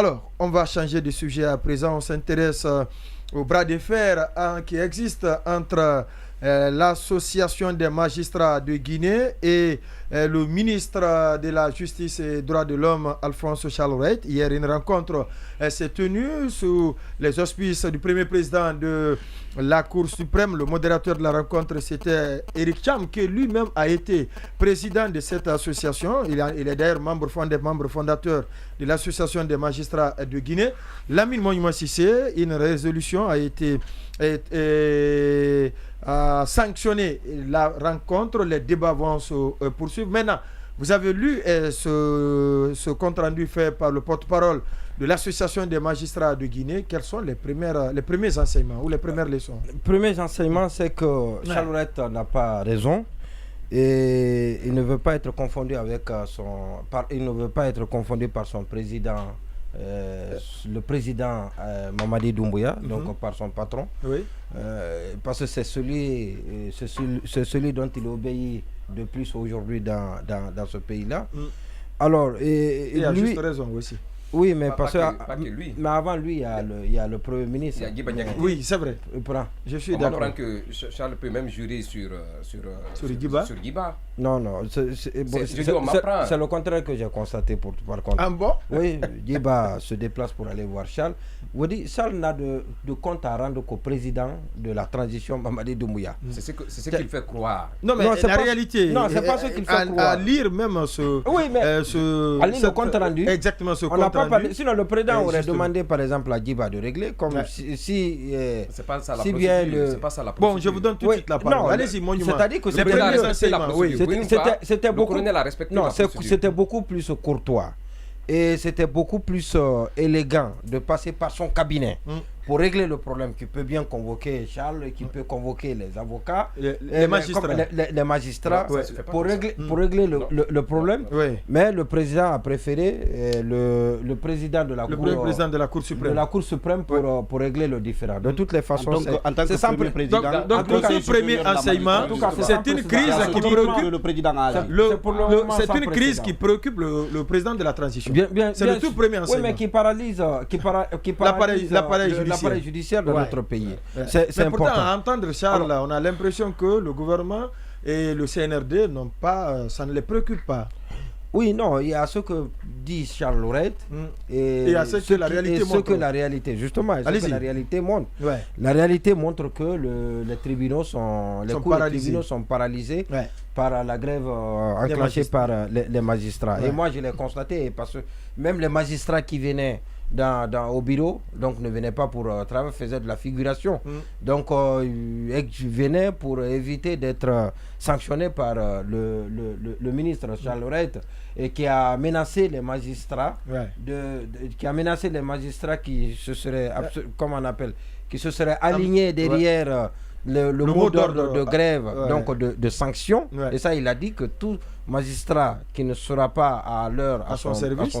Alors, on va changer de sujet à présent. On s'intéresse au bras de fer qui existe entre l'association des magistrats de Guinée et le ministre de la Justice et des Droits de l'Homme, Alphonse Charles-Wright. Hier, une rencontre s'est tenue sous les auspices du premier président de la Cour suprême. Le modérateur de la rencontre, c'était Eric Cham, qui lui-même a été président de cette association. Il est d'ailleurs membre fondateur de l'association des magistrats de Guinée. Lamine Monument Sissé, une résolution a été a sanctionné la rencontre. Les débats vont se poursuivre. Maintenant, vous avez lu ce compte-rendu fait par le porte-parole de l'association des magistrats de Guinée. Quels sont les premiers enseignements ou les premières leçons? Le premier enseignement, c'est que Charles-Wright n'a pas raison et il ne veut pas être confondu avec il ne veut pas être confondu par son président. Le président Mamadi Doumbouya, donc par son patron, parce que c'est celui dont il obéit de plus aujourd'hui dans ce pays-là. Alors, il a juste raison aussi. Oui, mais pas que lui. Mais avant lui, il y a le Premier ministre. Oui, c'est vrai. Je suis d'accord. On comprend que Charles peut même jurer sur Guiba. Non, c'est le contraire que j'ai constaté par contre. Ah bon? Oui, Guiba se déplace pour aller voir Charles. Vous dites, Charles n'a de compte à rendre qu'au président de la transition, Mamadi Doumbouya. C'est ce qu'il fait croire. Non, mais la réalité. Non, c'est pas ce qu'il fait croire. À lire même ce. Oui, mais à lire le compte rendu. Exactement ce compte rendu. Sinon, le président aurait demandé par exemple à Guiba de régler, comme c'est pas ça la procédure. C'est pas ça la procédure. Bon, je vous donne tout de suite la parole. Non, Allez-y, Monument. C'est-à-dire que c'était beaucoup plus courtois. Et c'était beaucoup plus élégant de passer par son cabinet pour régler le problème, qui peut bien convoquer Charles, qui peut convoquer les avocats, les magistrats pour régler le problème. Mais le président a préféré le président de la Cour suprême pour régler le différend. De toutes les façons, en tant que premier président. Donc le premier enseignement, c'est une crise qui préoccupe le président. C'est une crise qui préoccupe le président de la transition. C'est le tout premier enseignement. Oui, mais qui paralyse l'appareil judiciaire de notre pays. C'est important. À entendre Charles, on a l'impression que le gouvernement et le CNRD ça ne les préoccupe pas. Oui, non, il y a ce que dit Charles Wright et il y a ce que la réalité montre. La réalité montre que les tribunaux sont paralysés par la grève enclenchée par les magistrats. Et moi, je l'ai constaté parce que même les magistrats qui venaient au bureau, donc ne venaient pas pour travailler, faisaient de la figuration. Donc, je venais pour éviter d'être sanctionné par le ministre Charles Wright, et qui a menacé les magistrats, qui se seraient, qui se seraient alignés derrière le mot d'ordre de grève, donc de sanctions. Et ça, il a dit que tout magistrat qui ne sera pas à l'heure à son service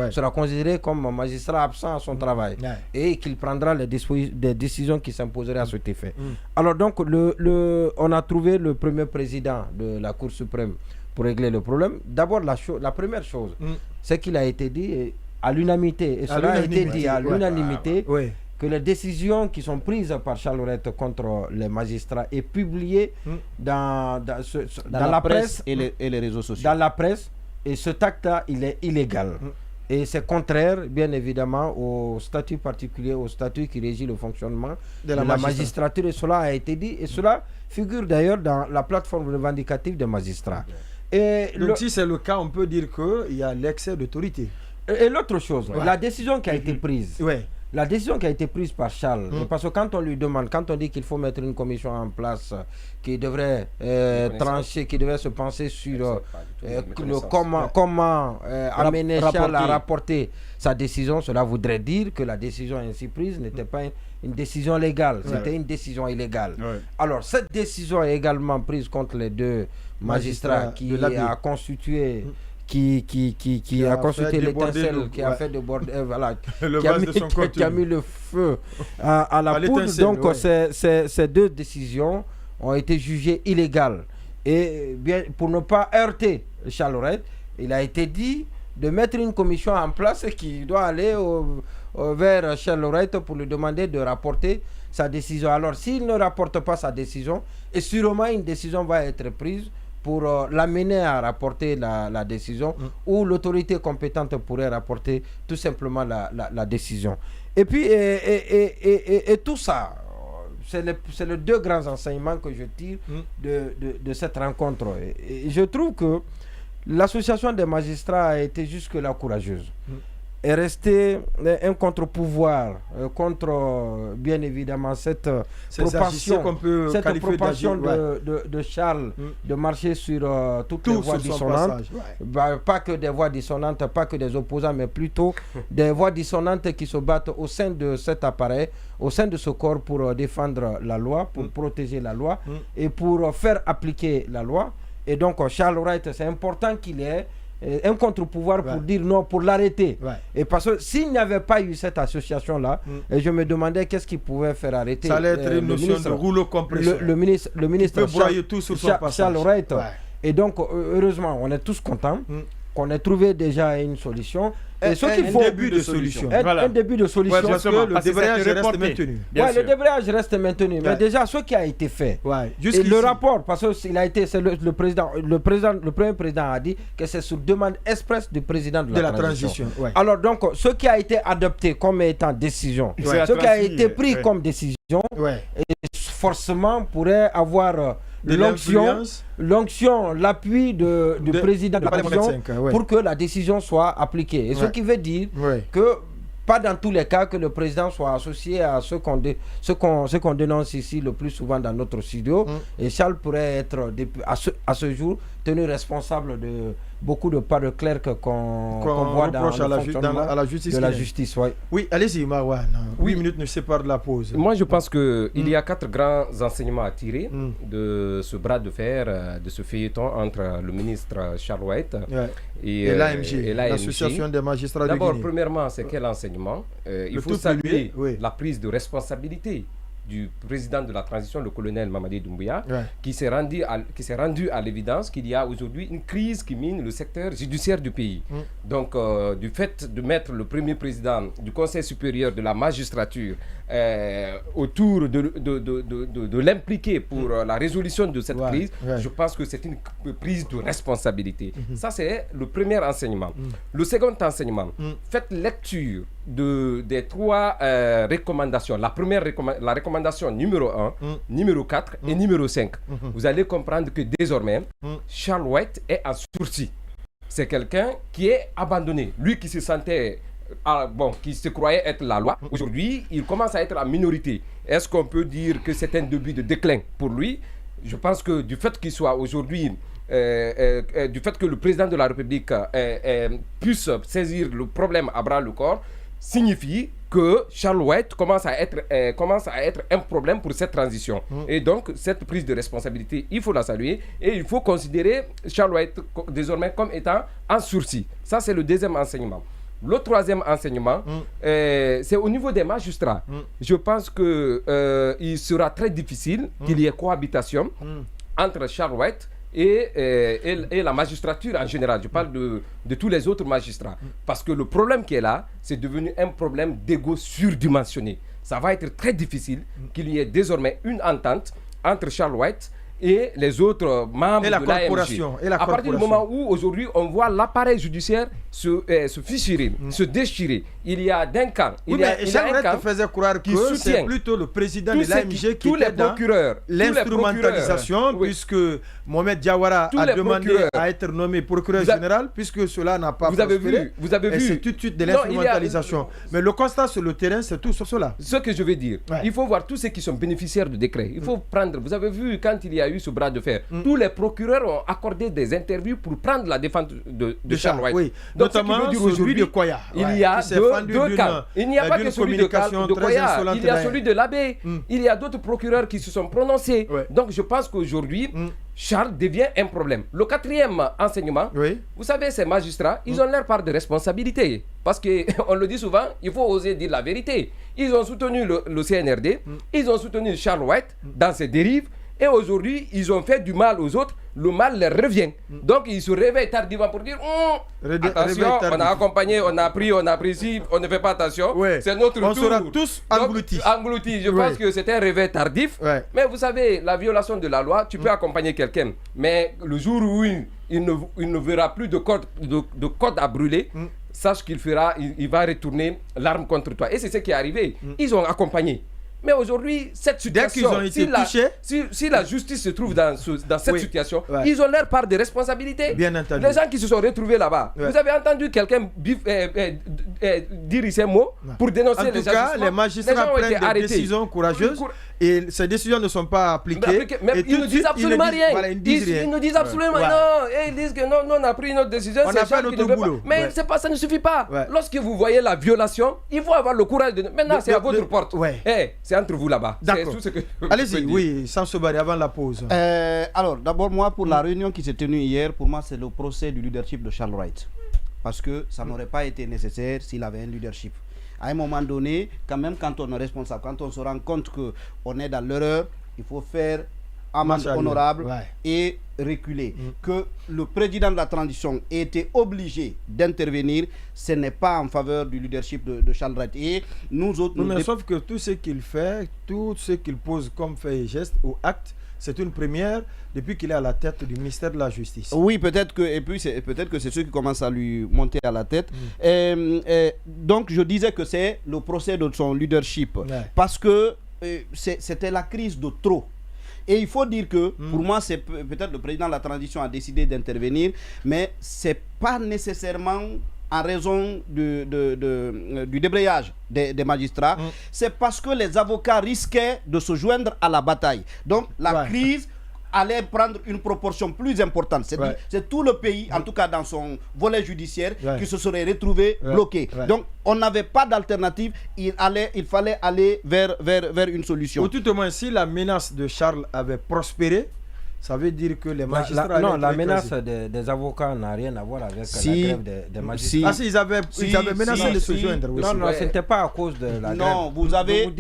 sera considéré comme magistrat absent à son travail, et qu'il prendra des décisions qui s'imposeraient à cet effet. Alors donc, on a trouvé le premier président de la Cour suprême pour régler le problème. D'abord, la première chose, c'est qu'il a été dit à l'unanimité, et cela a été dit à l'unanimité, que les décisions qui sont prises par Charles Wright contre les magistrats est publiées dans la presse et les réseaux sociaux. Dans la presse, et cet acte-là, il est illégal. Et c'est contraire, bien évidemment, au statut particulier, au statut qui régit le fonctionnement de la magistrature. Et cela a été dit, et cela figure d'ailleurs dans la plateforme revendicative des magistrats. Donc si c'est le cas, on peut dire qu'il y a l'excès d'autorité. Et l'autre chose, la décision qui a été prise. La décision qui a été prise par Charles, parce que quand on lui demande, quand on dit qu'il faut mettre une commission en place qui devrait trancher, qui devrait se penser sur comment amener Charles à rapporter sa décision, cela voudrait dire que la décision ainsi prise n'était pas une décision légale, c'était une décision illégale. Alors cette décision est également prise contre les deux magistrats qui a constitué... qui a consulté l'étincelle, qui a fait de bordel, qui a mis le feu à la poudre. Donc ces deux décisions ont été jugées illégales. Et bien, pour ne pas heurter Charles Wright, il a été dit de mettre une commission en place qui doit aller vers Charles Wright pour lui demander de rapporter sa décision. Alors, s'il ne rapporte pas sa décision, et sûrement une décision va être prise pour l'amener à rapporter la décision, ou l'autorité compétente pourrait rapporter tout simplement la décision. Et puis, et tout ça, c'est les deux grands enseignements que je tire de cette rencontre. Et je trouve que l'association des magistrats a été jusque-là courageuse. Est resté un contre-pouvoir contre, bien évidemment, cette propension de Charles de marcher sur toutes les voies dissonantes. Pas que des voies dissonantes, pas que des opposants, mais plutôt des voies dissonantes qui se battent au sein de cet appareil, au sein de ce corps pour défendre la loi, pour protéger la loi et pour faire appliquer la loi. Et donc, Charles Wright, c'est important qu'il ait un contre-pouvoir pour dire non, pour l'arrêter. Et parce que s'il n'y avait pas eu cette association-là, je me demandais qu'est-ce qui pouvait faire arrêter. Ça allait être une notion de rouleau compresseur. Le ministre Charles Wright. Et donc, heureusement, on est tous contents qu'on ait trouvé déjà une solution. Et ce qu'il faut, un début de solution. Un début de solution. Parce que le débrayage reste maintenu. Le débrayage reste maintenu. Mais déjà, ce qui a été fait, et le rapport, parce que il a été, c'est le premier président a dit que c'est sur demande expresse du président de la transition. Alors donc, ce qui a été adopté comme étant décision, ce qui a été pris comme décision, forcément pourrait avoir l'onction, l'appui du président de la transition pour que la décision soit appliquée. Et ce qui veut dire que pas dans tous les cas que le président soit associé à ce qu'on dénonce ici le plus souvent dans notre studio. Et Charles pourrait être à ce jour tenu responsable de beaucoup de pas de clercs qu'on voit dans la justice. De la justice, oui, allez-y, Marwan. 8 minutes nous séparent de la pause. Moi, je pense qu'il y a 4 grands enseignements à tirer de ce bras de fer, de ce feuilleton entre le ministre Charles Wright et l'AMG, l'Association des magistrats de Guinée. D'abord, premièrement, c'est quel enseignement? Il faut saluer la prise de responsabilité du président de la transition, le colonel Mamadi Doumbouya, qui s'est rendu à l'évidence qu'il y a aujourd'hui une crise qui mine le secteur judiciaire du pays. Donc, du fait de mettre le premier président du Conseil supérieur de la magistrature autour de l'impliquer pour la résolution de cette crise, je pense que c'est une prise de responsabilité. Ça, c'est le premier enseignement. Le second enseignement, faites lecture des 3 recommandations. La première la recommandation numéro 1, numéro 4 et numéro 5. Vous allez comprendre que désormais, Charles Wright est en sursis. C'est quelqu'un qui est abandonné. Lui qui se sentait... qui se croyait être la loi, aujourd'hui, il commence à être en minorité. Est-ce qu'on peut dire que c'est un début de déclin pour lui? Je pense que du fait qu'il soit aujourd'hui, du fait que le président de la République puisse saisir le problème à bras le corps, signifie que Charles Wright commence à être un problème pour cette transition. Et donc, cette prise de responsabilité, il faut la saluer et il faut considérer Charles Wright désormais comme étant en sursis. Ça, c'est le deuxième enseignement. Le troisième enseignement, c'est au niveau des magistrats. Je pense qu'il sera très difficile qu'il y ait cohabitation entre Charles Wright et la magistrature en général. Je parle de tous les autres magistrats. Parce que le problème qui est là, c'est devenu un problème d'ego surdimensionné. Ça va être très difficile qu'il y ait désormais une entente entre Charles Wright et les autres membres de l'AMG. À partir du moment où aujourd'hui on voit l'appareil judiciaire se fissurer, se déchirer, il y a d'un camp, Charles Wright faisait croire que c'est plutôt le président de l'AMG qui était dans l'instrumentalisation, puisque Mohamed Diawara a demandé à être nommé procureur général, puisque cela n'a pas prospéré. Vous avez vu. C'est tout de suite de l'instrumentalisation. Mais le constat sur le terrain, c'est tout sur cela. Ce que je veux dire, il faut voir tous ceux qui sont bénéficiaires de décrets. Il faut prendre, vous avez vu quand il y a eu ce bras de fer, tous les procureurs ont accordé des interviews pour prendre la défense de Charles Wright. Oui. Donc, notamment celui de Koya. Il y a deux cas. Il n'y a pas que celui de Koya, il y a celui de l'abbé. Il y a d'autres procureurs qui se sont prononcés. Donc je pense qu'aujourd'hui, Charles devient un problème. Le quatrième enseignement, vous savez, ces magistrats, ils ont leur part de responsabilité. Parce qu'on le dit souvent, il faut oser dire la vérité. Ils ont soutenu le CNRD, ils ont soutenu Charles Wright dans ses dérives. Et aujourd'hui, ils ont fait du mal aux autres, le mal leur revient. Donc ils se réveillent tardivement pour dire attention, on a accompagné, on a pris ici, on ne fait pas attention, c'est notre tour. On sera tous engloutis. Je pense que c'est un réveil tardif. Mais vous savez, la violation de la loi, tu peux accompagner quelqu'un, mais le jour où il ne verra plus de code à brûler, sache qu'il va retourner l'arme contre toi. Et c'est ce qui est arrivé. Ils ont accompagné. Mais aujourd'hui, cette situation, si la justice se trouve dans cette situation, ils ont leur part de responsabilité. Bien entendu. Les gens qui se sont retrouvés là-bas, vous avez entendu quelqu'un dire ces mots pour dénoncer les agissements. En tout cas, les magistrats prennent des décisions courageuses et ces décisions ne sont pas appliquées. Mais ils ne disent absolument rien. Ils ne disent absolument non. Et ils disent que non, on a pris notre décision. On a fait notre boulot. Mais ça ne suffit pas. Lorsque vous voyez la violation, il faut avoir le courage de... Maintenant, c'est à votre porte. C'est entre vous là-bas. D'accord. Allez-y, oui, sans se barrer avant la pause. Alors, d'abord, moi, pour la réunion qui s'est tenue hier, pour moi, c'est le procès du leadership de Charles Wright. Parce que ça n'aurait pas été nécessaire s'il avait un leadership. À un moment donné, quand même, quand on est responsable, quand on se rend compte qu'on est dans l'erreur, il faut faire amende honorable et reculer. Que le président de la transition ait été obligé d'intervenir, ce n'est pas en faveur du leadership de Charles Wright. Et nous autres... sauf que tout ce qu'il fait, tout ce qu'il pose comme fait et geste ou acte, c'est une première depuis qu'il est à la tête du ministère de la Justice. Oui, peut-être que c'est ceux qui commencent à lui monter à la tête. Donc, je disais que c'est le procès de son leadership. Parce que c'était la crise de trop. Et il faut dire que, pour moi, c'est peut-être le président de la transition a décidé d'intervenir, mais ce n'est pas nécessairement en raison du débrayage des magistrats. C'est parce que les avocats risquaient de se joindre à la bataille. Donc, la crise allait prendre une proportion plus importante. C'est tout le pays, en tout cas dans son volet judiciaire, qui se serait retrouvé bloqué. Donc, on n'avait pas d'alternative. Il fallait aller vers une solution. Ou tout au moins, si la menace de Charles avait prospéré, ça veut dire que les magistrats... la menace des avocats n'a rien à voir avec la grève des magistrats. Ils avaient menacé de se joindre. Non, ce n'était pas à cause de la grève. Non, vous avez...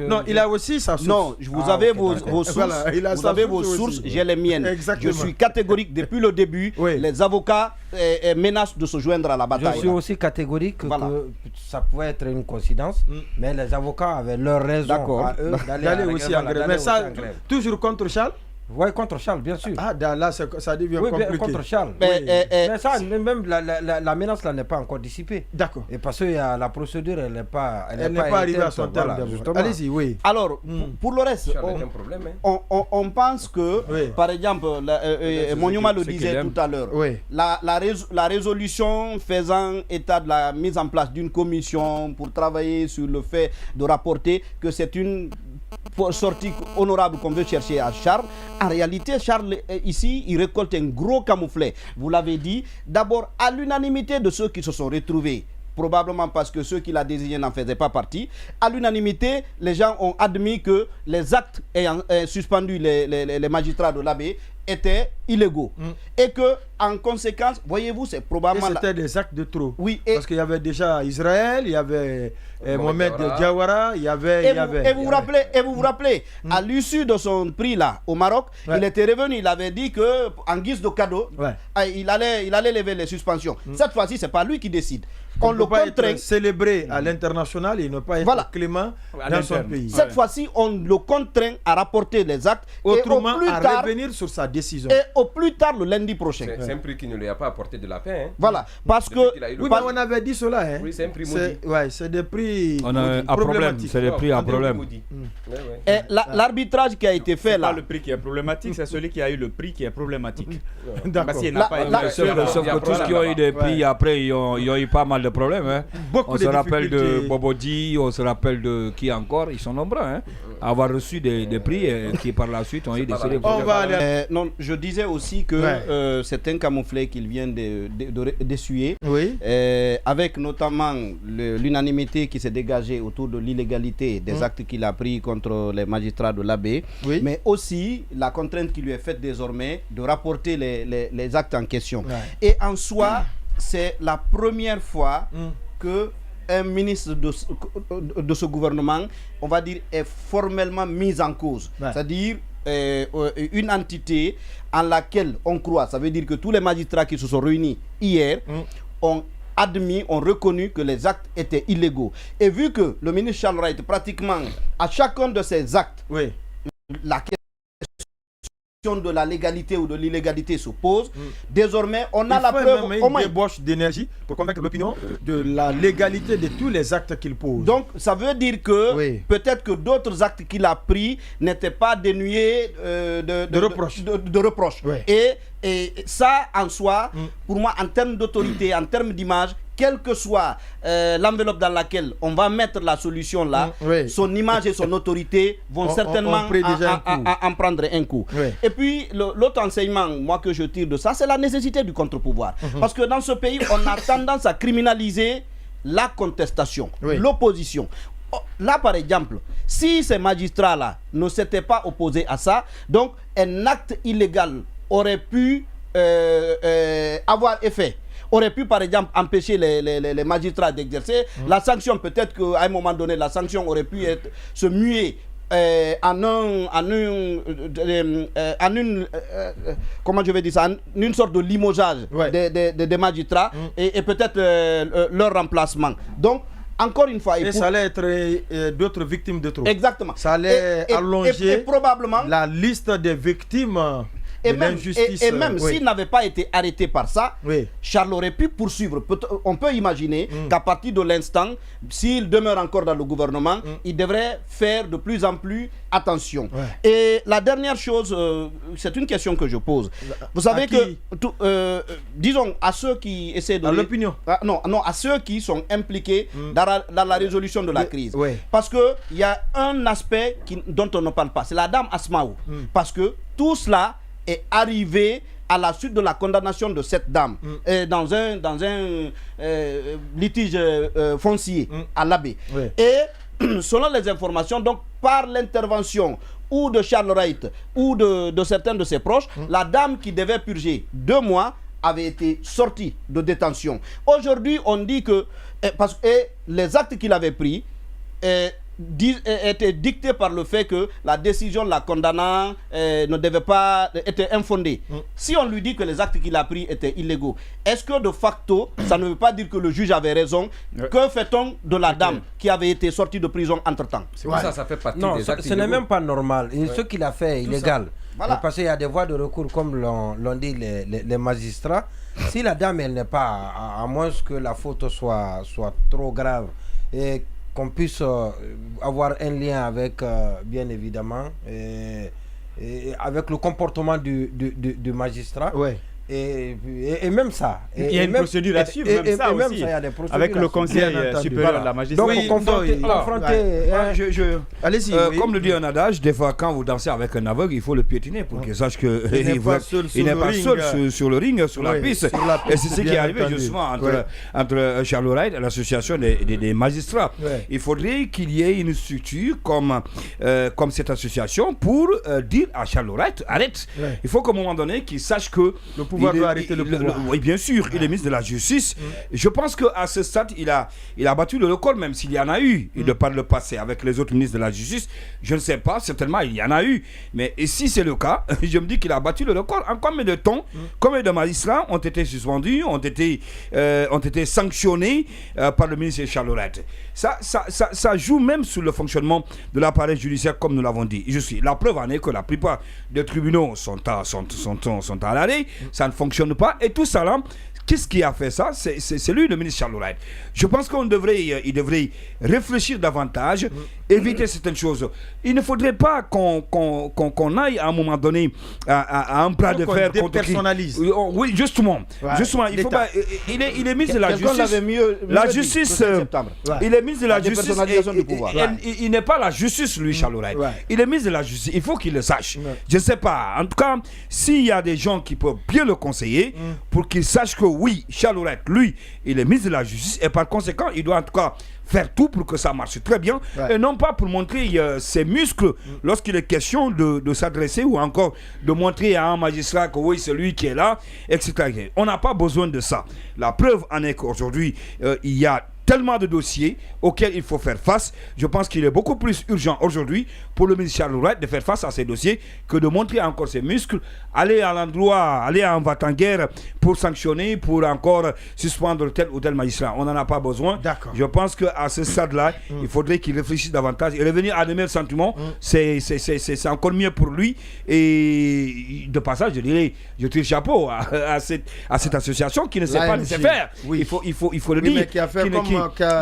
Non, il a aussi sa source. Non, vous avez vos sources. Vous avez vos sources, j'ai les miennes. Exactement. Je suis catégorique depuis le début. Les avocats menacent de se joindre à la bataille. Je suis aussi catégorique que ça pouvait être une coïncidence, mais les avocats avaient leur raison d'aller aussi en grève. Mais ça, toujours contre Charles? Oui, contre Charles, bien sûr. Ah, là, ça devient compliqué. Contre Charles. Mais ça, même la menace là n'est pas encore dissipée. D'accord. Et parce que la procédure, elle n'est pas arrivée à son terme. Allez-y, oui. Alors, pour le reste, on pense que, par exemple, Monuma le disait tout à l'heure, la résolution faisant état de la mise en place d'une commission pour travailler sur le fait de rapporter que c'est une sortie honorable qu'on veut chercher à Charles. En réalité, Charles, ici, il récolte un gros camouflet. Vous l'avez dit, d'abord à l'unanimité de ceux qui se sont retrouvés, probablement parce que ceux qui l'a désigné n'en faisaient pas partie. À l'unanimité, les gens ont admis que les actes ayant suspendu les magistrats de l'AB étaient illégaux. Et que, en conséquence, voyez-vous, c'est probablement... C'était des actes de trop. Oui. Parce qu'il y avait déjà Israël, il y avait Mohamed Diawara, il y avait... Et vous vous rappelez, à l'issue de son prix là, au Maroc, il était revenu, il avait dit que, en guise de cadeau, il allait lever les suspensions. Cette fois-ci, c'est pas lui qui décide. On le contraint. Célébré à l'international et ne pas être clément dans son pays. Cette fois-ci, on le contraint à rapporter les actes. Autrement, à revenir sur sa décision. Et au plus tard, le lundi prochain. C'est un prix qui ne lui a pas apporté de la paix. Voilà. Parce que... Oui, mais on avait dit cela. Oui, c'est un prix maudit. C'est des prix problématiques. C'est des prix à problème. Et l'arbitrage qui a été fait là... C'est pas le prix qui est problématique, c'est celui qui a eu le prix qui est problématique. D'accord. Sauf que tous qui ont eu des prix après, ils ont eu pas mal de problèmes. On se rappelle de Bobodi, on se rappelle de qui encore, ils sont nombreux. Avoir reçu des prix et qui par la suite ont eu des séries. Non, je disais aussi que c'est un camouflet qu'il vient d'essuyer. Oui. Avec notamment l'unanimité qui s'est dégagée autour de l'illégalité des actes qu'il a pris contre les magistrats de l'AB, mais aussi la contrainte qui lui est faite désormais de rapporter les actes en question. Et en soi, c'est la première fois que un ministre de ce gouvernement, on va dire, est formellement mis en cause. C'est-à-dire, une entité en laquelle on croit. Ça veut dire que tous les magistrats qui se sont réunis hier ont admis, ont reconnu que les actes étaient illégaux. Et vu que le ministre Charles Wright, pratiquement à chacun de ces actes, la question de la légalité ou de l'illégalité se pose, désormais on a la preuve au moins une débauche d'énergie pour convaincre l'opinion de la légalité de tous les actes qu'il pose. Donc ça veut dire que peut-être que d'autres actes qu'il a pris n'étaient pas dénués de reproches. Et ça en soi, pour moi, en termes d'autorité, en termes d'image, quelle que soit l'enveloppe dans laquelle on va mettre la solution là, son image et son autorité vont certainement en prendre un coup. Et puis l'autre enseignement, moi, que je tire de ça, c'est la nécessité du contre-pouvoir. Parce que dans ce pays, on a tendance à criminaliser la contestation, l'opposition. Là, par exemple, si ces magistrats-là ne s'étaient pas opposés à ça, donc un acte illégal aurait pu avoir effet, aurait pu par exemple empêcher les magistrats d'exercer. La sanction, peut-être qu'à un moment donné, la sanction aurait pu se muer en une sorte de limogeage des magistrats et peut-être leur remplacement. Donc, encore une fois, ça allait être d'autres victimes de trop. Exactement. Ça allait allonger et probablement la liste des victimes. Et même s'il n'avait pas été arrêté par ça, Charles aurait pu poursuivre. On peut imaginer qu'à partir de l'instant, s'il demeure encore dans le gouvernement, il devrait faire de plus en plus attention. Et la dernière chose, c'est une question que je pose. Vous savez que, disons, à ceux qui essaient de... À l'opinion. Non, à ceux qui sont impliqués dans la résolution de la crise. Parce qu'il y a un aspect dont on ne parle pas, c'est la dame Asmaou. Parce que tout cela est arrivé à la suite de la condamnation de cette dame dans un litige foncier à l'Abbé. Et selon les informations, donc par l'intervention ou de Charles Wright ou de certains de ses proches, la dame qui devait purger 2 mois avait été sortie de détention. Aujourd'hui, on dit que les actes qu'il avait pris était dicté par le fait que la décision de la condamnant était infondée. Si on lui dit que les actes qu'il a pris étaient illégaux, est-ce que de facto, ça ne veut pas dire que le juge avait raison? Que fait-on de la dame qui avait été sortie de prison entre-temps? Ça fait partie des actes ce n'est même pas normal. Ce qu'il a fait est illégal. Parce qu'il y a des voies de recours, comme l'ont dit les magistrats. Si la dame, elle n'est pas, à moins que la faute soit trop grave, et qu'on puisse avoir un lien avec, bien évidemment, avec le comportement du magistrat. Et même ça. Il y a une procédure à suivre, même ça aussi. Avec le Conseil supérieur de la magistrature. Donc, allez-y. Comme le dit un adage, des fois, quand vous dansez avec un aveugle, il faut le piétiner pour qu'il sache qu'il n'est pas seul sur le ring, sur la piste. Et c'est ce qui est arrivé justement entre Charles Wright et l'association des magistrats. Il faudrait qu'il y ait une structure comme cette association pour dire à Charles Wright, arrête. Il faut qu'à un moment donné, qu'il sache que le pouvoir doit arrêter le pouvoir. Oui, bien sûr, il est ministre de la Justice. Je pense qu'à ce stade, il a battu le record, même s'il y en a eu, de par le passé avec les autres ministres de la Justice. Je ne sais pas, certainement, il y en a eu. Mais si c'est le cas, je me dis qu'il a battu le record. En combien de temps, combien de magistrats ont été suspendus, ont été sanctionnés par le ministre Charles Wright? Ça joue même sur le fonctionnement de l'appareil judiciaire, comme nous l'avons dit. La preuve en est que la plupart des tribunaux sont à l'arrêt. Ça ne fonctionne pas. Et tout ça là, qu'est-ce qui a fait ça? C'est lui, le ministre Charles Wright. Je pense qu'il devrait réfléchir davantage, éviter certaines choses. Il ne faudrait pas qu'on aille à un moment donné à un bras de fer contre qui. Oui, justement. Il faut pas. Il est ministre de la Justice. La justice. Il est ministre de la Justice. Il n'est pas la justice, lui, Charles Wright. Il est ministre de la Justice. Il faut qu'il le sache. Je ne sais pas. En tout cas, s'il y a des gens qui peuvent bien le conseiller pour qu'il sache que oui, Charles Wright, lui, il est ministre de la Justice et par conséquent, il doit en tout cas faire tout pour que ça marche très bien et non pas pour montrer ses muscles lorsqu'il est question de s'adresser ou encore de montrer à un magistrat que oui, c'est lui qui est là, etc. On n'a pas besoin de ça. La preuve en est qu'aujourd'hui, il y a tellement de dossiers auxquels il faut faire face. Je pense qu'il est beaucoup plus urgent aujourd'hui pour le ministre Charles Louret de faire face à ces dossiers que de montrer encore ses muscles, aller à l'endroit, aller en va-t-en-guerre pour sanctionner, pour encore suspendre tel ou tel magistrat. On n'en a pas besoin. Je pense qu'à ce stade-là, il faudrait qu'il réfléchisse davantage et revenir à de meilleurs sentiments. C'est encore mieux pour lui. Et de passage, je dirais, je tire le chapeau à cette association qui ne s'est pas laissé faire. Il faut le dire. Mais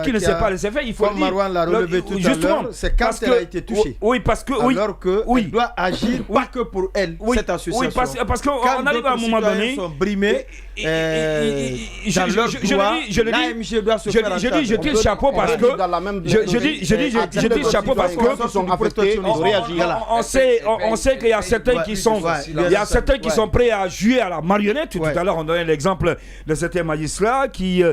qui ne s'est pas laissé faire. Il faut comme Marouane l'a relevé tout à l'heure, c'est quand elle a été touchée. Oui, parce que alors qu'elle doit agir pas que pour elle, cette association. Oui, parce qu'on arrive à un moment donné. Sont brimés. L'AMG doit se faire. Je dis chapeau parce que je dis chapeau parce que on sait qu'il y a certains qui sont prêts à jouer à la marionnette. Tout à l'heure on donnait l'exemple de certains magistrats qui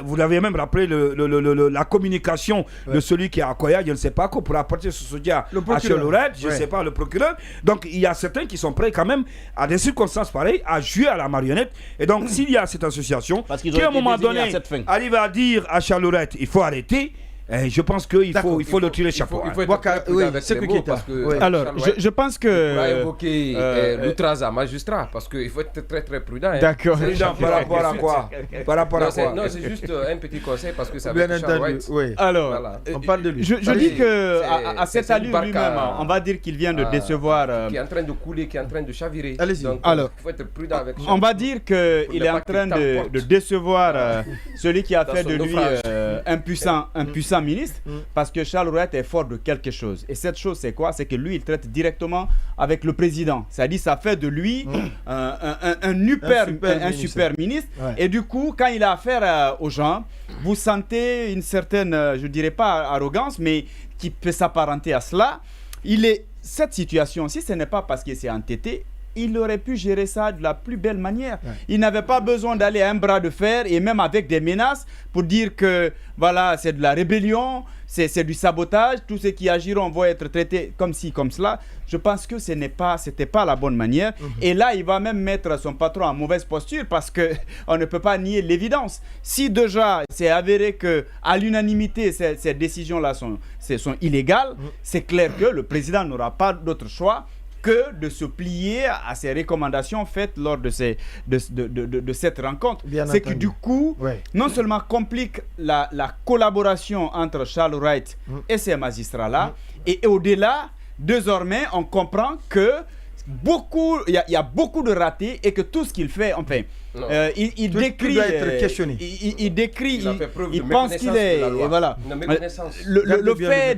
vous l'avez même rappelé la communication de celui qui est à Koya, je ne sais pas quoi, pour apporter ce soutien à Charles Louret, je ne sais pas, le procureur. Donc il y a certains qui sont prêts quand même à des circonstances pareilles à jouer à la marionnette. Et donc s'il y a cette association qui à un moment donné arrive à dire à Charles Louret il faut arrêter, je pense qu'il faut le tirer le chapeau. Il faut être avec ces mots parce que alors, je pense que... On va évoquer l'outrage à magistrat parce qu'il faut être très très prudent. D'accord. Prudent par rapport à quoi? Non, c'est juste un petit conseil parce que ça va être Alors, voilà. On parle de lui. Je dis qu'à cette allure lui-même, on va dire qu'il vient de décevoir... Qui est en train de couler, qui est en train de chavirer. Allez-y. Alors, il faut être prudent avec ça. On va dire qu'il est en train de décevoir celui qui a fait de lui un puissant ministre, parce que Charles Louret est fort de quelque chose. Et cette chose, c'est quoi? C'est que lui, il traite directement avec le président. C'est-à-dire, ça fait de lui un super ministre. Ouais. Et du coup, quand il a affaire aux gens, vous sentez une certaine, je dirais pas arrogance, mais qui peut s'apparenter à cela. Cette situation, si ce n'est pas parce qu'il s'est entêté, il aurait pu gérer ça de la plus belle manière. Ouais. Il n'avait pas besoin d'aller à un bras de fer et même avec des menaces pour dire que voilà, c'est de la rébellion, c'est du sabotage, tous ceux qui agiront vont être traités comme ci, comme cela. Je pense que c'était pas la bonne manière. Et là, il va même mettre son patron en mauvaise posture parce qu'on ne peut pas nier l'évidence. Si déjà c'est avéré qu'à l'unanimité, ces décisions-là sont illégales, c'est clair que le président n'aura pas d'autre choix que de se plier à ces recommandations faites lors de cette rencontre. C'est que du coup, non seulement complique la collaboration entre Charles Louret et ces magistrats-là, et au-delà, désormais, on comprend que il y a beaucoup de ratés et que tout ce qu'il fait, enfin, il décrit, il pense qu'il est, et voilà, le fait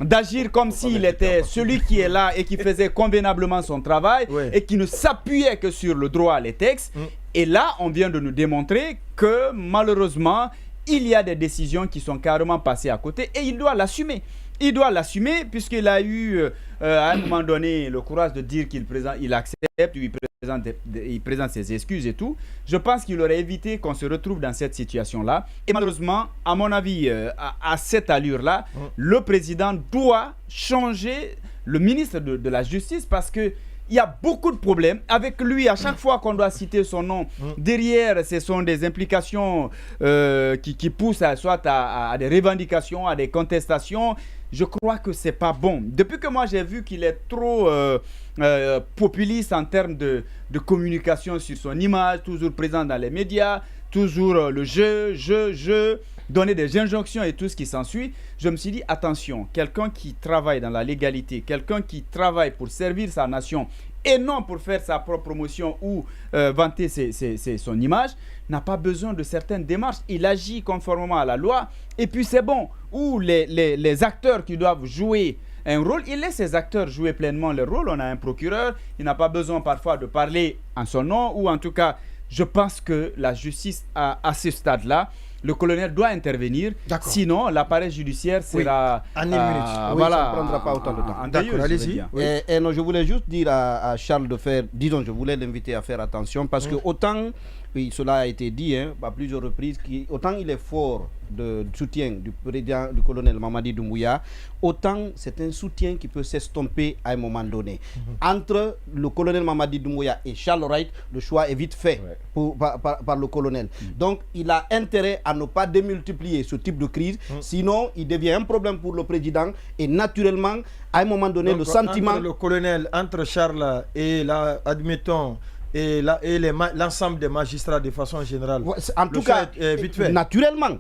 d'agir comme s'il était celui qui est là et qui faisait convenablement son travail et qui ne s'appuyait que sur le droit, les textes. Et là, on vient de nous démontrer que malheureusement, il y a des décisions qui sont carrément passées à côté et il doit l'assumer. Il doit l'assumer puisqu'il a eu à un moment donné le courage de dire qu'il accepte, il présente ses excuses et tout. Je pense qu'il aurait évité qu'on se retrouve dans cette situation-là. Et malheureusement, à mon avis, à cette allure-là, le président doit changer le ministre de la Justice parce que il y a beaucoup de problèmes avec lui. À chaque fois qu'on doit citer son nom, derrière, ce sont des implications qui poussent soit à des revendications, à des contestations. Je crois que c'est pas bon. Depuis que moi j'ai vu qu'il est trop populiste en termes de communication sur son image, toujours présent dans les médias, toujours le jeu, donner des injonctions et tout ce qui s'ensuit, je me suis dit attention, quelqu'un qui travaille dans la légalité, quelqu'un qui travaille pour servir sa nation et non pour faire sa propre promotion ou vanter son image, n'a pas besoin de certaines démarches. Il agit conformément à la loi et puis c'est bon. Ou les acteurs qui doivent jouer un rôle, il laisse ces acteurs jouer pleinement leur rôle. On a un procureur, il n'a pas besoin parfois de parler en son nom, ou en tout cas, je pense que la justice à ce stade-là, le colonel doit intervenir, sinon l'appareil judiciaire sera en une minute. Voilà, ça ne prendra pas autant de temps. D'accord, allez-y. Et non, je voulais juste dire à Charles de faire, je voulais l'inviter à faire attention parce que autant, oui, cela a été dit à plusieurs reprises, autant il est fort de soutien du président, du colonel Mamadi Doumbouya, autant c'est un soutien qui peut s'estomper à un moment donné. Entre le colonel Mamadi Doumbouya et Charles Wright, le choix est vite fait par le colonel. Donc il a intérêt à ne pas démultiplier ce type de crise, sinon il devient un problème pour le président et naturellement, à un moment donné, donc, le sentiment... Entre le colonel, entre Charles et admettons, et l'ensemble des magistrats de façon générale. En tout cas, vite fait. Naturellement.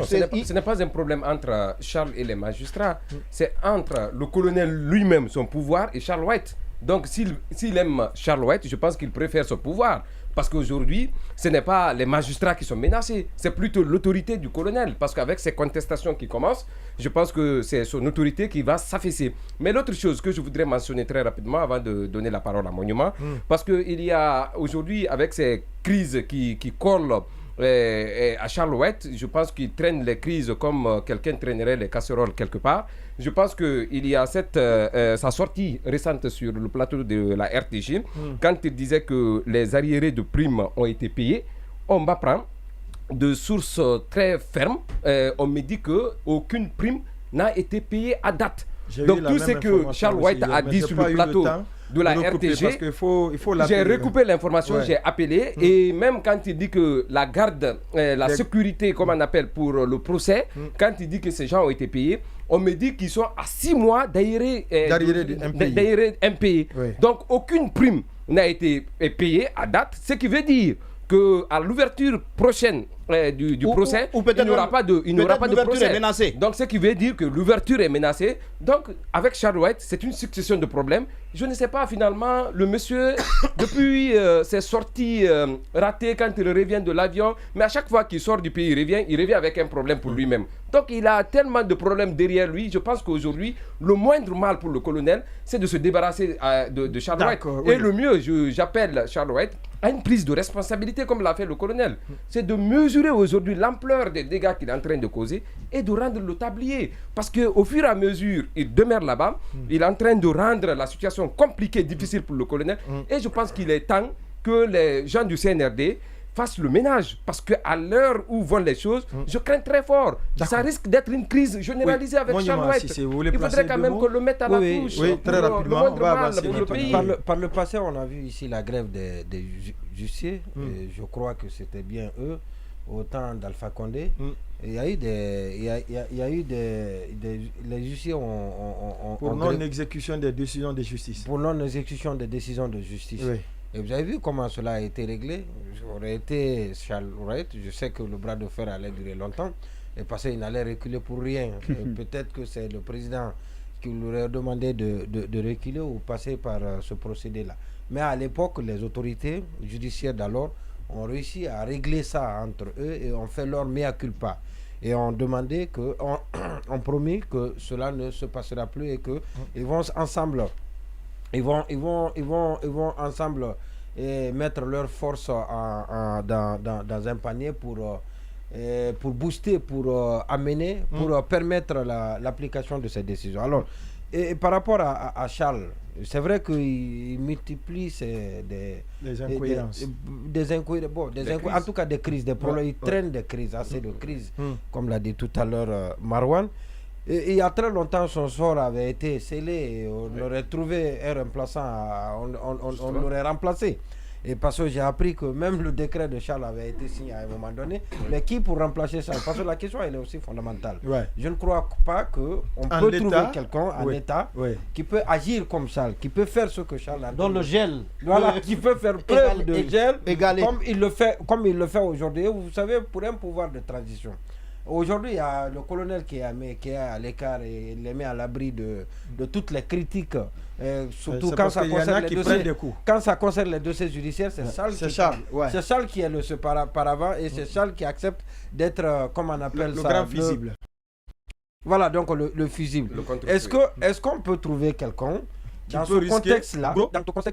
Ce n'est pas un problème entre Charles et les magistrats, c'est entre le colonel lui-même, son pouvoir, et Charles White. Donc s'il aime Charles White, je pense qu'il préfère son pouvoir. Parce qu'aujourd'hui, ce n'est pas les magistrats qui sont menacés, c'est plutôt l'autorité du colonel. Parce qu'avec ces contestations qui commencent, je pense que c'est son autorité qui va s'affaisser. Mais l'autre chose que je voudrais mentionner très rapidement avant de donner la parole à Monument, parce qu'il y a aujourd'hui, avec ces crises qui collent à Charles White, je pense qu'il traîne les crises comme quelqu'un traînerait les casseroles quelque part. Je pense qu'il y a sa sortie récente sur le plateau de la RTG, quand il disait que les arriérés de primes ont été payés. On m'apprend de sources très fermes, on me dit qu'aucune prime n'a été payée à date. Donc tout ce que Charles White a dit sur le plateau de la RTG, j'ai recoupé l'information, j'ai appelé, et même quand il dit que la garde, la sécurité, comme on appelle pour le procès, quand il dit que ces gens ont été payés, on me dit qu'ils sont à 6 mois d'arriérés impayés. Donc aucune prime n'a été payée à date, ce qui veut dire qu'à l'ouverture prochaine du procès, il n'y aura pas de procès. Donc ce qui veut dire que l'ouverture est menacée. Donc avec Charles White, c'est une succession de problèmes. Je ne sais pas finalement, le monsieur, depuis ses sorties ratées quand il revient de l'avion, mais à chaque fois qu'il sort du pays, il revient avec un problème pour lui-même. Donc il a tellement de problèmes derrière lui. Je pense qu'aujourd'hui, le moindre mal pour le colonel, c'est de se débarrasser de Charles White. Et le mieux, j'appelle Charles White à une prise de responsabilité comme l'a fait le colonel. C'est de mesurer aujourd'hui l'ampleur des dégâts qu'il est en train de causer et de rendre le tablier. Parce qu'au fur et à mesure, il demeure là-bas, il est en train de rendre la situation compliquée, difficile pour le colonel. Et je pense qu'il est temps que les gens du CNRD fassent le ménage. Parce qu'à l'heure où vont les choses, je crains très fort. Ça risque d'être une crise généralisée avec Charles White. Il faudrait quand même qu'on le mette à la touche. Oui, très rapidement. Par le passé, on a vu ici la grève des justiciers. Je crois que c'était bien eux, au temps d'Alpha Condé. Il y a eu les justiciers pour non-exécution des décisions de justice. Pour non-exécution des décisions de justice. Oui. Et vous avez vu comment cela a été réglé. J'aurais été Charles Wright, je sais que le bras de fer allait durer longtemps, et parce qu'il n'allait reculer pour rien. Peut-être que c'est le président qui lui aurait demandé de reculer ou passer par ce procédé-là. Mais à l'époque, les autorités judiciaires d'alors ont réussi à régler ça entre eux et ont fait leur mea culpa. Et ont demandé ont promis que cela ne se passera plus et qu'ils vont ensemble. Ils vont ensemble mettre leurs forces dans un panier pour booster, pour amener, pour permettre l'application de ces décisions. Alors, et par rapport à Charles, c'est vrai qu'il multiplie des incohérences. En tout cas, des crises, des problèmes. Il traîne des crises, assez de crises, comme l'a dit tout à l'heure Marwan. Et il y a très longtemps, son sort avait été scellé. Et on aurait trouvé un remplaçant, on l'aurait remplacé. Et parce que j'ai appris que même le décret de Charles avait été signé à un moment donné. Mais qui pour remplacer Charles? Parce que la question, elle est aussi fondamentale. Je ne crois pas qu'on peut trouver quelqu'un en état qui peut agir comme Charles, qui peut faire ce que Charles a. Dans le gel. Voilà, qui peut faire preuve de gel, comme il le fait aujourd'hui. Vous savez, pour un pouvoir de transition. Aujourd'hui, il y a le colonel qui est à l'écart et il les met à l'abri de toutes les critiques, surtout quand ça concerne les dossiers judiciaires. C'est Charles qui est le paravent et c'est Charles qui accepte d'être, comme on appelle le grand fusible. Voilà, donc le fusible. Est-ce qu'on peut trouver quelqu'un dans ce contexte-là,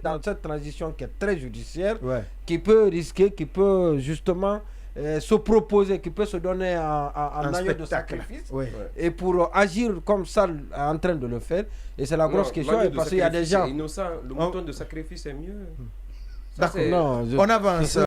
dans cette transition qui est très judiciaire, qui peut risquer, qui peut justement se proposer, qui peut se donner un agneau de sacrifice et pour agir comme ça en train de le faire. Et c'est la grosse question, parce qu'il y a des gens innocent, le mouton de sacrifice est mieux. D'accord. On avance.